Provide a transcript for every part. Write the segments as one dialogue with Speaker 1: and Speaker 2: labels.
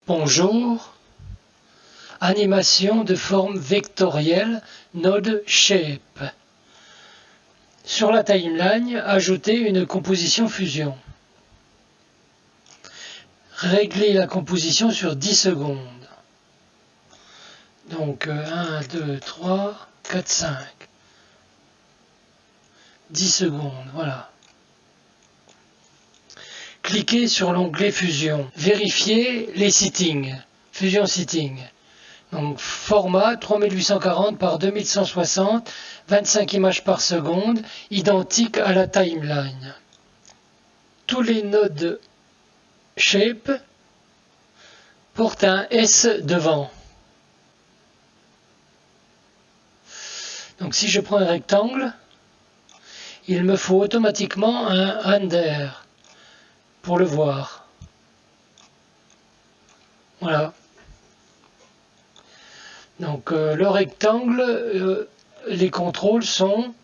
Speaker 1: Bonjour, animation de forme vectorielle, node Shape. Sur la timeline, ajouter une composition fusion. Régler la composition sur 10 secondes. Donc 1, 2, 3, 4, 5. 10 secondes, voilà. Cliquez sur l'onglet Fusion. Vérifiez les settings. Fusion Setting. Donc format 3840 par 2160, 25 images par seconde, identique à la timeline. Tous les nodes Shape portent un S devant. Donc si je prends un rectangle, il me faut automatiquement un render pour le voir. Voilà. Donc le rectangle, les contrôles sont,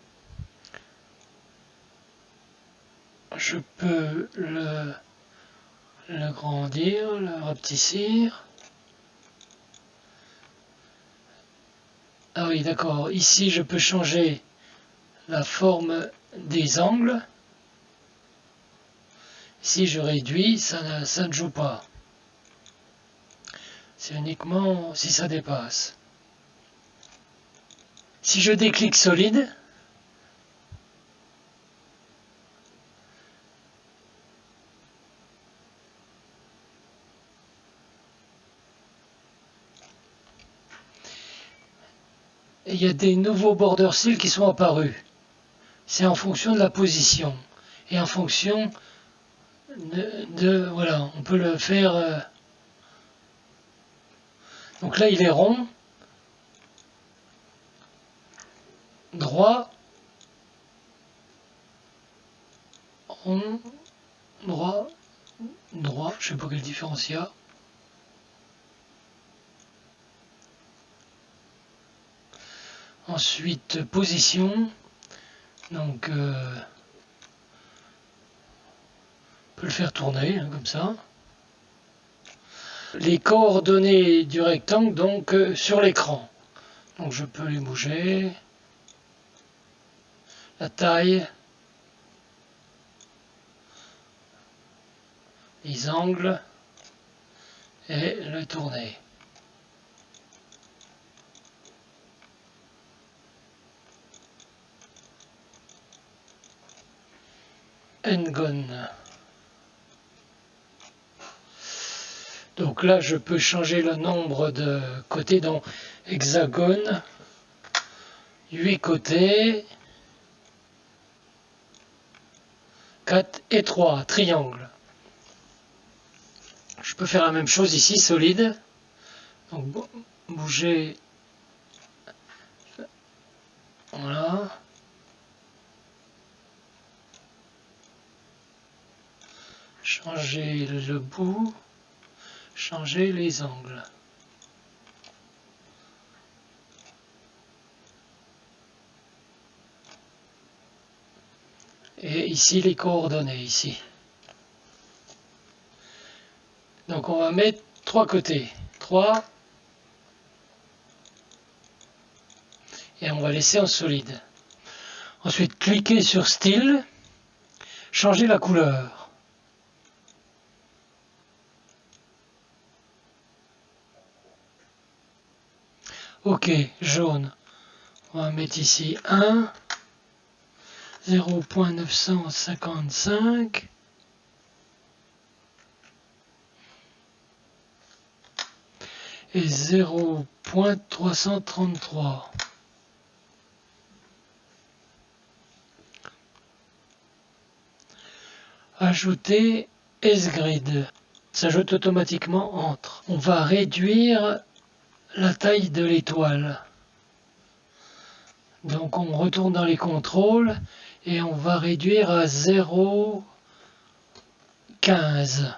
Speaker 1: je peux le grandir, le rapetissir. Ah oui, d'accord, ici je peux changer la forme des angles. Si je réduis, ça ne joue pas. C'est uniquement si ça dépasse. Si je déclique solide, il y a des nouveaux border styles qui sont apparus. C'est en fonction de la position et en fonction voilà, on peut le faire. Donc là, il est rond, droit, rond, droit, droit. Je sais pas quelle différence il y a. Ensuite, position. Donc, on peut le faire tourner, hein, comme ça. Les coordonnées du rectangle, donc, sur l'écran. Donc, je peux les bouger. La taille. Les angles. Et le tourner. N-gon. Donc là, je peux changer le nombre de côtés dans hexagone. 8 côtés. 4 et 3, triangle. Je peux faire la même chose ici, solide. Donc bouger. Voilà. Changer le bout. Changer les angles. Et ici les coordonnées, ici. Donc on va mettre 3 côtés. 3. Et on va laisser en solide. Ensuite, cliquez sur Style. Changer la couleur. Ok, jaune. On va mettre ici 1, 0.955 et 0.333. Ajouter S-Grid. S'ajoute automatiquement entre. On va réduire la taille de l'étoile. Donc on retourne dans les contrôles et on va réduire à 0.15.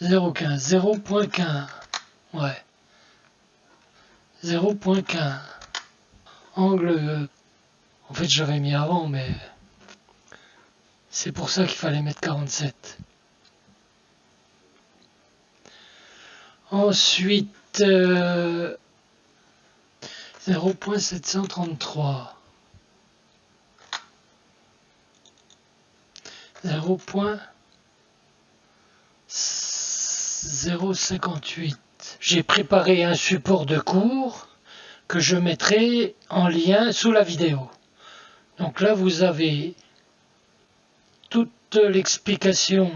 Speaker 1: 0.15. Ouais. 0.15. Angle. En fait, j'avais mis avant, mais c'est pour ça qu'il fallait mettre 47. Ensuite, 0.733. 0.058. J'ai préparé un support de cours que je mettrai en lien sous la vidéo. Donc là, vous avez toute l'explication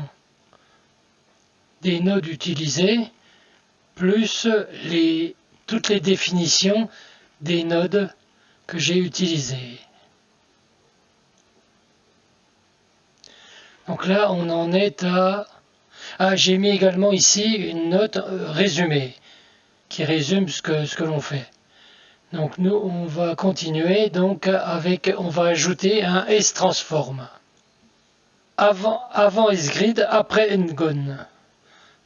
Speaker 1: des nodes utilisés, plus toutes les définitions des nodes que j'ai utilisés. Donc là, on en est à... Ah, j'ai mis également ici une note résumée, qui résume ce que l'on fait. Donc nous, on va continuer donc on va ajouter un S-transform. Avant S-grid, après Ngon.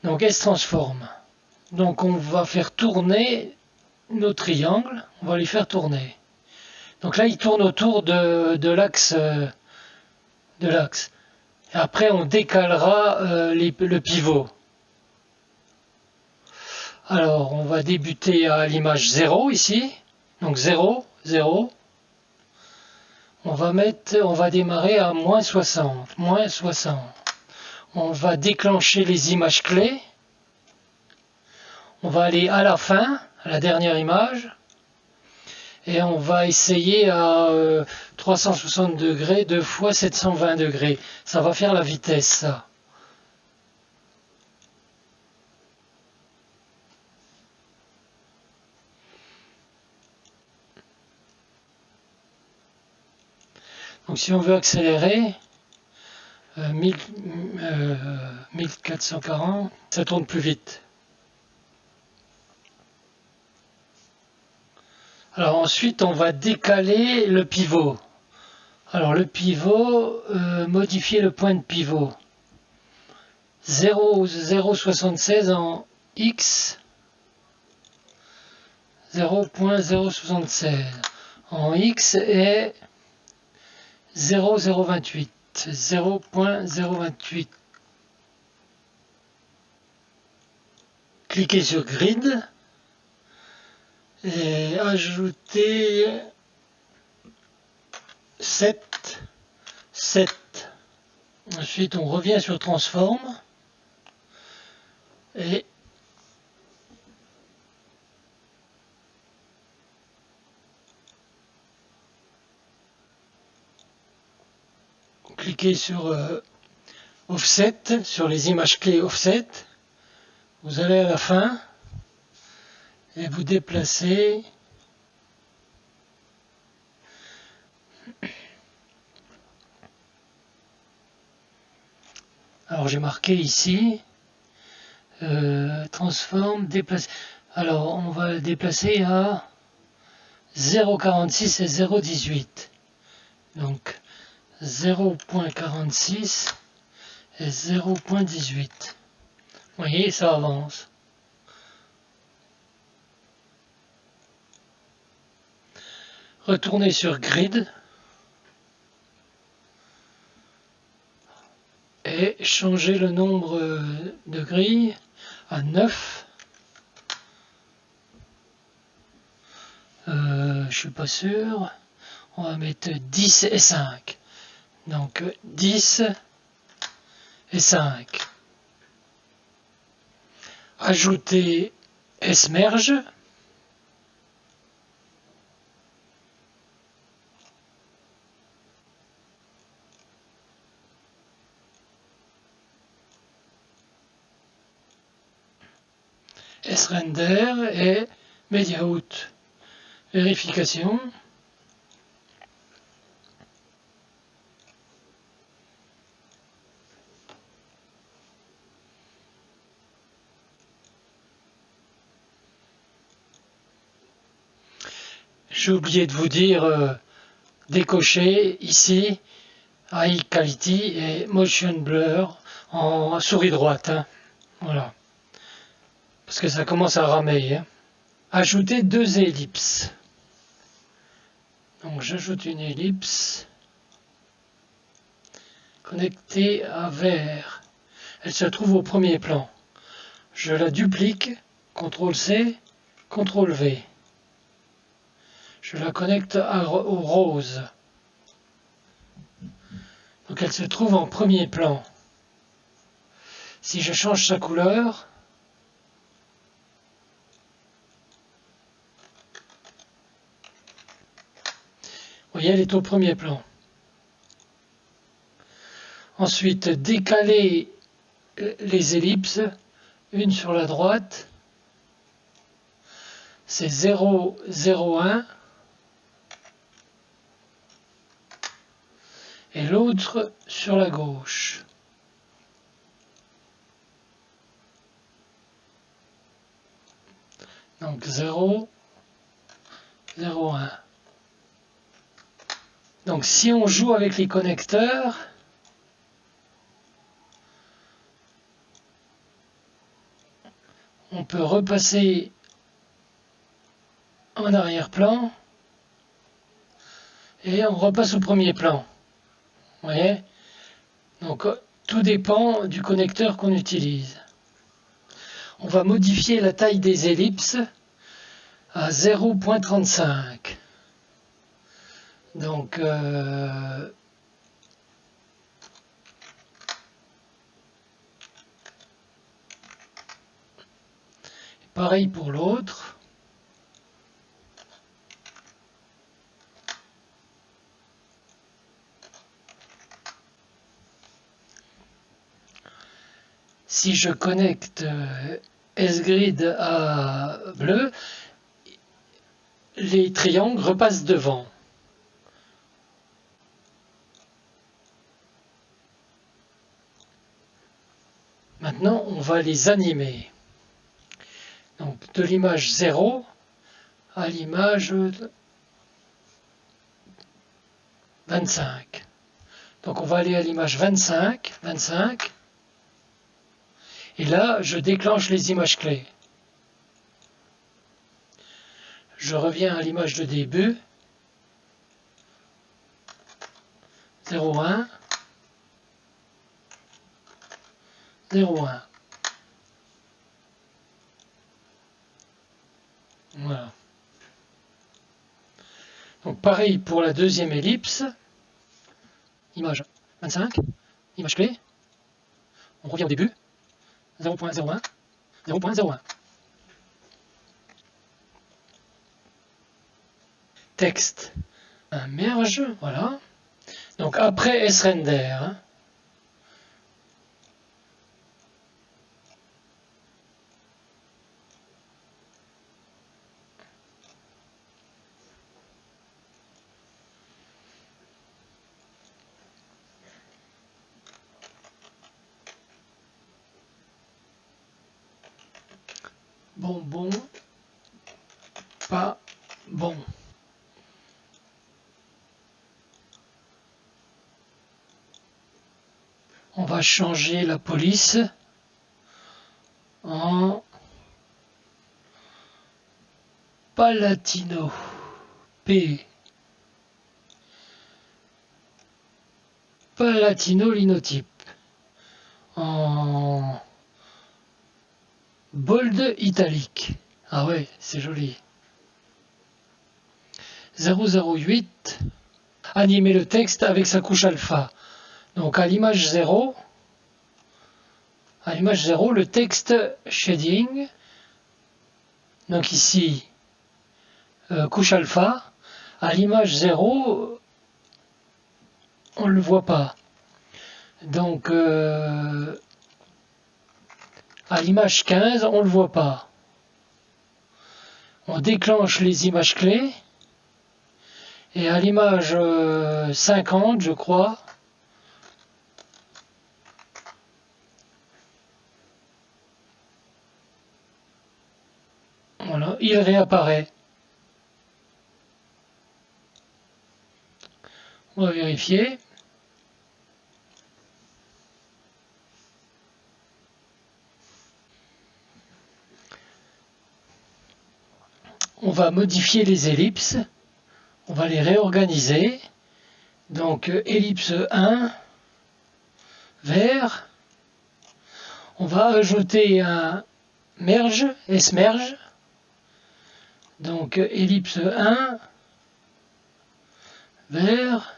Speaker 1: Donc S-transform. Donc on va faire tourner nos triangles, on va les faire tourner. Donc là, ils tournent autour de l'axe. Après, on décalera le pivot. Alors, on va débuter à l'image 0 ici. Donc 0, 0. On va démarrer à moins 60. Moins 60. On va déclencher les images clés. On va aller à la fin, à la dernière image. Et on va essayer à 360 degrés, 2 fois 720 degrés. Ça va faire la vitesse, ça. Donc si on veut accélérer, 1440, ça tourne plus vite. Alors ensuite, on va décaler le pivot. Alors le pivot, modifier le point de pivot. 0,076 en X, 0.076 en X et 0,028. 0.028. Cliquez sur Grid et ajoutez 7. Ensuite, on revient sur Transform et cliquez sur Offset, sur les images clés Offset. Vous allez à la fin et vous déplacez alors j'ai marqué ici transforme, déplacer. Alors on va le déplacer à 0,46 et 0,18. Donc 0,46 et 0,18. Vous voyez, ça avance. Retournez sur Grid et changez le nombre de grilles à 9. Je suis pas sûr. On va mettre 10 et 5. Donc 10 et 5. Ajoutez S-merge. S-render et MediaOut. Vérification. J'ai oublié de vous dire, décocher ici High Quality et Motion Blur en souris droite. Hein. Voilà. Parce que ça commence à ramer. Hein. Ajouter 2 ellipses. Donc j'ajoute une ellipse connectée à vert. Elle se trouve au premier plan. Je la duplique CTRL-C, CTRL-V. Je la connecte au rose. Donc elle se trouve en premier plan. Si je change sa couleur, vous voyez, elle est au premier plan. Ensuite, décaler les ellipses, une sur la droite, c'est 0, 0, 1, et l'autre sur la gauche. Donc 0, 0, 1. Donc si on joue avec les connecteurs, on peut repasser en arrière-plan et on repasse au premier plan. Vous voyez? Donc tout dépend du connecteur qu'on utilise. On va modifier la taille des ellipses à 0.35. Donc pareil pour l'autre. Si je connecte S-Grid à bleu, les triangles repassent devant. Maintenant, on va les animer. Donc, de l'image 0 à l'image 25. Donc, on va aller à l'image 25. Et là, je déclenche les images clés. Je reviens à l'image de début. 0,1. 0,1. Voilà. Donc pareil pour la deuxième ellipse. Image 25. Image clé. On revient au début. 0.01. 0.01. Texte. Un merge. Voilà. Donc après srender. Bon, pas bon. On va changer la police en Palatino. P. Palatino linotype. En bold italique. Ah ouais, c'est joli. 008. Animer le texte avec sa couche alpha. Donc à l'image 0, le texte shading, donc ici couche alpha, à l'image 0, on ne le voit pas. Donc à l'image 15, on ne le voit pas. On déclenche les images clés, et à l'image 50, je crois, voilà, il réapparaît. On va vérifier. On va modifier les ellipses. On va les réorganiser. Donc ellipse 1, vert. On va ajouter un merge, S-merge. Donc ellipse 1 vers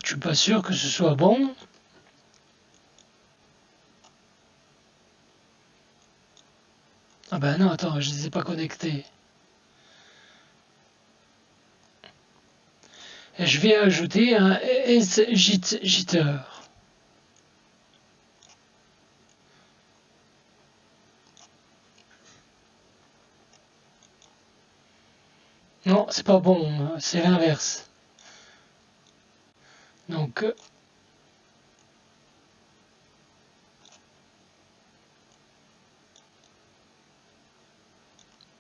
Speaker 1: je suis pas sûr que ce soit bon. Ah ben non, attends, je ne les ai pas connectés. Et je vais ajouter un S-jitter. Non, c'est pas bon, c'est l'inverse. Donc,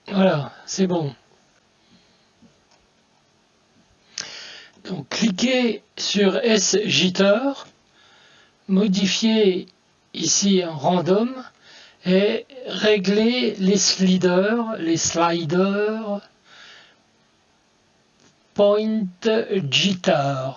Speaker 1: voilà, c'est bon. Donc, cliquez sur S-jitter, modifiez ici en random et réglez les sliders, point jitter.